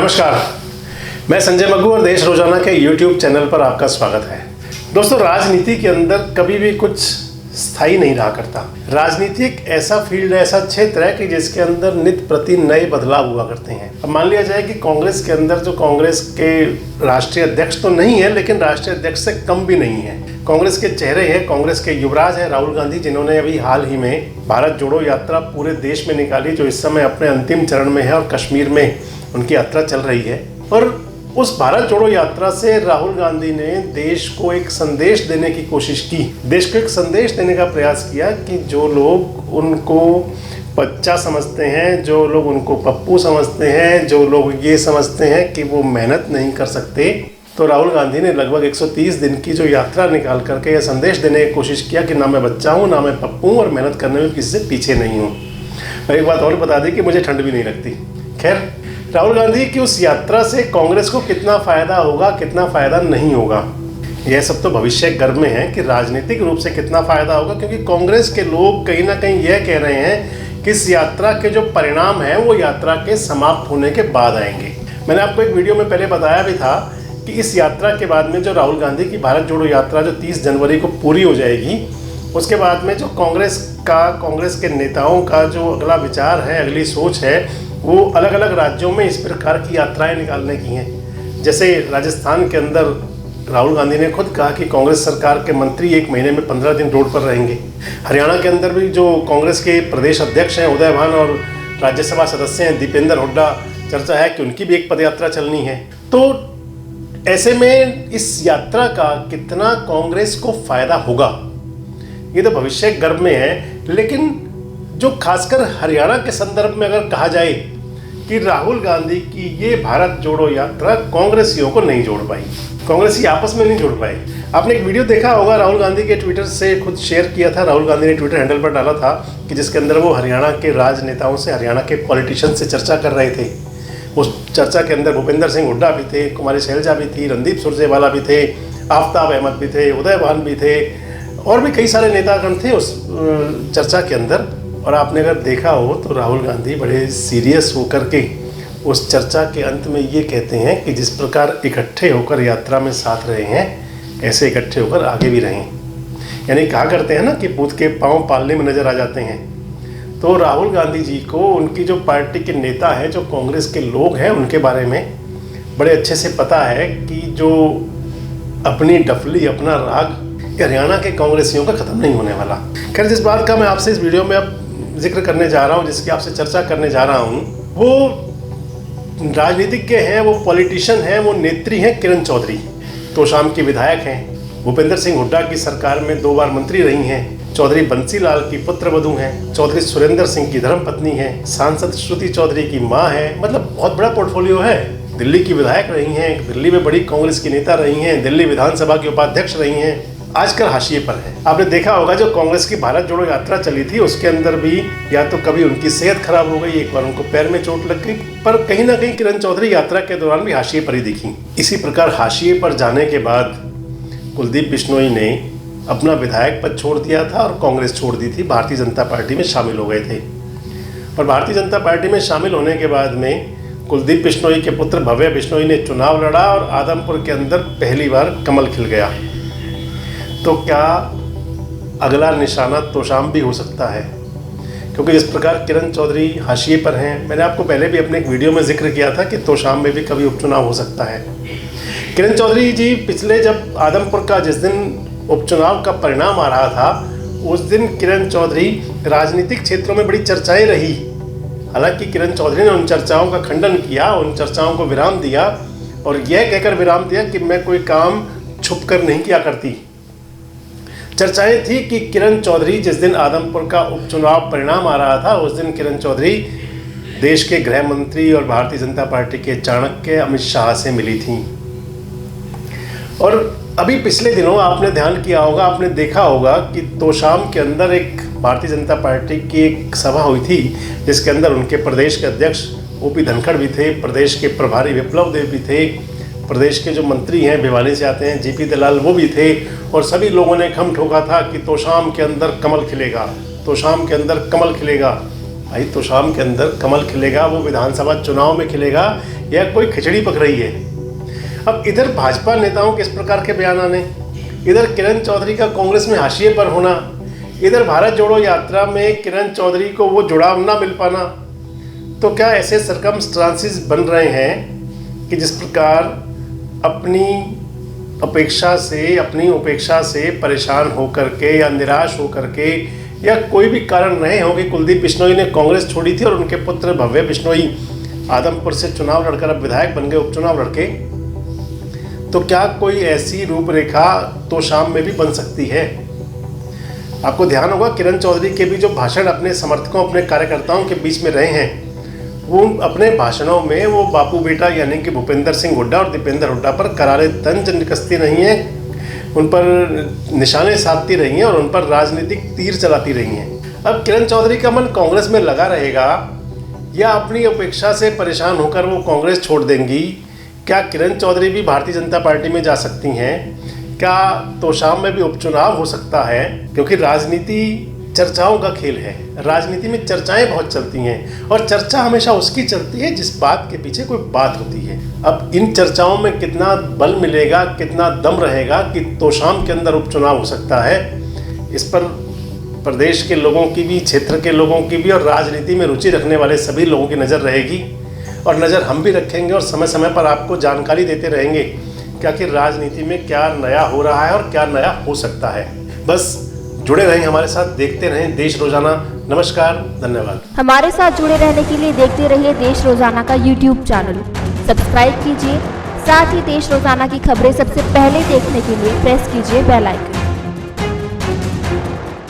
नमस्कार, मैं संजय मग्गू और देश रोजाना के YouTube चैनल पर आपका स्वागत है। दोस्तों, राजनीति के अंदर कभी भी कुछ स्थायी नहीं रहा करता। राजनीति एक ऐसा फील्ड है, ऐसा क्षेत्र है कि जिसके अंदर नित्य प्रति नए बदलाव हुआ करते हैं। अब मान लिया जाए कि कांग्रेस के अंदर जो कांग्रेस के राष्ट्रीय अध्यक्ष तो नहीं है, लेकिन राष्ट्रीय अध्यक्ष से कम भी नहीं है। कांग्रेस के चेहरे हैं, कांग्रेस के युवराज हैं राहुल गांधी, जिन्होंने अभी हाल ही में भारत जोड़ो यात्रा पूरे देश में निकाली, जो इस समय अपने अंतिम चरण में है और कश्मीर में उनकी यात्रा चल रही है। और उस भारत जोड़ो यात्रा से राहुल गांधी ने देश को एक संदेश देने की कोशिश की, देश को एक संदेश देने का प्रयास किया कि जो लोग उनको बच्चा समझते हैं, जो लोग उनको पप्पू समझते हैं, जो लोग ये समझते हैं कि वो मेहनत नहीं कर सकते, तो राहुल गांधी ने लगभग 130 दिन की जो यात्रा निकाल करके यह संदेश देने की कोशिश किया कि ना मैं बच्चा हूँ, ना मैं पप्पू हूँ और मेहनत करने में किसी से पीछे नहीं हूँ। और एक बात और बता दी कि मुझे ठंड भी नहीं लगती। खैर, राहुल गांधी की उस यात्रा से कांग्रेस को कितना फायदा होगा, कितना फायदा नहीं होगा, यह सब तो भविष्य गर्भ में है कि राजनीतिक रूप से कितना फायदा होगा, क्योंकि कांग्रेस के लोग कहीं ना कहीं यह कह रहे हैं कि इस यात्रा के जो परिणाम हैं वो यात्रा के समाप्त होने के बाद आएंगे। मैंने आपको एक वीडियो में पहले बताया भी था कि इस यात्रा के बाद में जो राहुल गांधी की भारत जोड़ो यात्रा जो 30 जनवरी को पूरी हो जाएगी, उसके बाद में जो कांग्रेस के नेताओं का जो अगला विचार है, अगली सोच है, वो अलग अलग राज्यों में इस प्रकार की यात्राएं निकालने की हैं। जैसे राजस्थान के अंदर राहुल गांधी ने खुद कहा कि कांग्रेस सरकार के मंत्री 1 महीने में 15 दिन रोड पर रहेंगे। हरियाणा के अंदर भी जो कांग्रेस के प्रदेश अध्यक्ष हैं उदय भान और राज्यसभा सदस्य हैं दीपेंद्र हुड्डा, चर्चा है कि उनकी भी एक पदयात्रा चलनी है। तो ऐसे में इस यात्रा का कितना कांग्रेस को फायदा होगा, ये तो भविष्य गर्भ में है। लेकिन जो खासकर हरियाणा के संदर्भ में अगर कहा जाए कि राहुल गांधी की ये भारत जोड़ो यात्रा कांग्रेसियों को नहीं जोड़ पाई, कांग्रेसी आपस में नहीं जोड़ पाए। आपने एक वीडियो देखा होगा, राहुल गांधी के ट्विटर से खुद शेयर किया था, राहुल गांधी ने ट्विटर हैंडल पर डाला था कि जिसके अंदर वो हरियाणा के राजनेताओं से, हरियाणा के पॉलिटिशियन से चर्चा कर रहे थे। उस चर्चा के अंदर भूपेंद्र सिंह हुड्डा भी थे, कुमारी शैलजा भी थी, रणदीप सुरजेवाला भी थे, आफ्ताब अहमद भी थे, उदय भान भी थे और भी कई सारे नेतागण थे उस चर्चा के अंदर। और आपने अगर देखा हो तो राहुल गांधी बड़े सीरियस होकर के उस चर्चा के अंत में ये कहते हैं कि जिस प्रकार इकट्ठे होकर यात्रा में साथ रहे हैं, ऐसे इकट्ठे होकर आगे भी रहें। यानी कहा करते हैं ना कि पूत के पाँव पालने में नजर आ जाते हैं। तो राहुल गांधी जी को उनकी जो पार्टी के नेता हैं, जो कांग्रेस के लोग हैं, उनके बारे में बड़े अच्छे से पता है कि जो अपनी डफली, अपना राग हरियाणा के कांग्रेसियों का ख़त्म नहीं होने वाला। खैर, जिस बात का मैं आपसे इस वीडियो में अब जिक्र करने जा रहा हूँ, जिसकी आपसे चर्चा करने जा रहा हूँ, वो राजनीतिज्ञ हैं, वो पॉलिटिशियन हैं, वो नेत्री हैं किरण चौधरी। तोशाम की विधायक हैं, भूपेंद्र सिंह हुड्डा की सरकार में 2 बार मंत्री रही हैं, चौधरी बंसीलाल की पुत्रवधू हैं, चौधरी सुरेंद्र सिंह की धर्मपत्नी हैं, सांसद श्रुति चौधरी की माँ है। मतलब बहुत बड़ा पोर्टफोलियो है। दिल्ली की विधायक रही हैं, दिल्ली में बड़ी कांग्रेस की नेता रही हैं, दिल्ली विधानसभा की उपाध्यक्ष रही हैं, आजकल हाशिए पर है। आपने देखा होगा जो कांग्रेस की भारत जोड़ो यात्रा चली थी, उसके अंदर भी या तो कभी उनकी सेहत खराब हो गई, एक बार उनको पैर में चोट लग गई, पर कहीं ना कहीं किरण चौधरी यात्रा के दौरान भी हाशिए पर ही दिखी। इसी प्रकार हाशिए पर जाने के बाद कुलदीप बिश्नोई ने अपना विधायक पद छोड़ दिया था और कांग्रेस छोड़ दी थी, भारतीय जनता पार्टी में शामिल हो गए थे। और भारतीय जनता पार्टी में शामिल होने के बाद में कुलदीप बिश्नोई के पुत्र भव्य बिश्नोई ने चुनाव लड़ा और आदमपुर के अंदर पहली बार कमल खिल गया। तो क्या अगला निशाना तोशाम भी हो सकता है? क्योंकि जिस प्रकार किरण चौधरी हाशिए पर हैं, मैंने आपको पहले भी अपने एक वीडियो में जिक्र किया था कि तोशाम में भी कभी उपचुनाव हो सकता है। किरण चौधरी जी पिछले जब आदमपुर का जिस दिन उपचुनाव का परिणाम आ रहा था, उस दिन किरण चौधरी राजनीतिक क्षेत्रों में बड़ी चर्चाएं रही। हालांकि किरण चौधरी ने उन चर्चाओं का खंडन किया, उन चर्चाओं को विराम दिया और यह कहकर विराम दिया कि मैं कोई काम छुप कर नहीं किया करती। चर्चाएं थी कि किरण चौधरी जिस दिन आदमपुर का उपचुनाव परिणाम आ रहा था, उस दिन किरण चौधरी देश के गृह मंत्री और भारतीय जनता पार्टी के चाणक्य अमित शाह से मिली थी। और अभी पिछले दिनों आपने ध्यान किया होगा, आपने देखा होगा कि तोशाम के अंदर एक भारतीय जनता पार्टी की एक सभा हुई थी, जिसके अंदर उनके प्रदेश के अध्यक्ष ओपी धनखड़ भी थे, प्रदेश के प्रभारी विप्लव देव भी थे, प्रदेश के जो मंत्री हैं भिवानी से आते हैं जेपी दलाल, वो भी थे। और सभी लोगों ने खम ठोका था कि तोशाम के अंदर कमल खिलेगा, तोशाम के अंदर कमल खिलेगा। भाई तोशाम के अंदर कमल खिलेगा वो विधानसभा चुनाव में खिलेगा या कोई खिचड़ी पक रही है। अब इधर भाजपा नेताओं के इस प्रकार के बयान आने, इधर किरण चौधरी का कांग्रेस में हाशिए पर होना, इधर भारत जोड़ो यात्रा में किरण चौधरी को वो जुड़ाव ना मिल पाना, तो क्या ऐसे सर्कमस्टांसिस बन रहे हैं कि जिस प्रकार अपनी उपेक्षा से परेशान होकर के या निराश होकर के या कोई भी कारण रहे हो कि कुलदीप बिश्नोई ने कांग्रेस छोड़ी थी और उनके पुत्र भव्य बिश्नोई आदमपुर से चुनाव लड़कर अब विधायक बन गए, उपचुनाव लड़के, तो क्या कोई ऐसी रूपरेखा तो शाम में भी बन सकती है? आपको ध्यान होगा किरण चौधरी के भी जो भाषण अपने समर्थकों, अपने कार्यकर्ताओं के बीच में रहे हैं, वो अपने भाषणों में वो बापू बेटा यानी कि भूपेंद्र सिंह हुड्डा और दीपेंद्र हुड्डा पर करारे तंज निकसती रही हैं, उन पर निशाने साधती रही हैं और उन पर राजनीतिक तीर चलाती रही हैं। अब किरण चौधरी का मन कांग्रेस में लगा रहेगा या अपनी अपेक्षा से परेशान होकर वो कांग्रेस छोड़ देंगी? क्या किरण चौधरी भी भारतीय जनता पार्टी में जा सकती हैं? क्या तोशाम में भी उपचुनाव हो सकता है? क्योंकि राजनीति चर्चाओं का खेल है, राजनीति में चर्चाएं बहुत चलती हैं और चर्चा हमेशा उसकी चलती है जिस बात के पीछे कोई बात होती है। अब इन चर्चाओं में कितना बल मिलेगा, कितना दम रहेगा कि तोशाम के अंदर उपचुनाव हो सकता है, इस पर प्रदेश के लोगों की भी, क्षेत्र के लोगों की भी और राजनीति में रुचि रखने वाले सभी लोगों की नज़र रहेगी और नज़र हम भी रखेंगे और समय समय पर आपको जानकारी देते रहेंगे क्या कि राजनीति में क्या नया हो रहा है और क्या नया हो सकता है। बस जुड़े रहें हमारे साथ, देखते रहें देश रोजाना। नमस्कार, धन्यवाद। हमारे साथ जुड़े रहने के लिए देखते रहिए देश रोजाना का YouTube चैनल, सब्सक्राइब कीजिए। साथ ही देश रोजाना की खबरें सबसे पहले देखने के लिए प्रेस कीजिए बेल आइकन।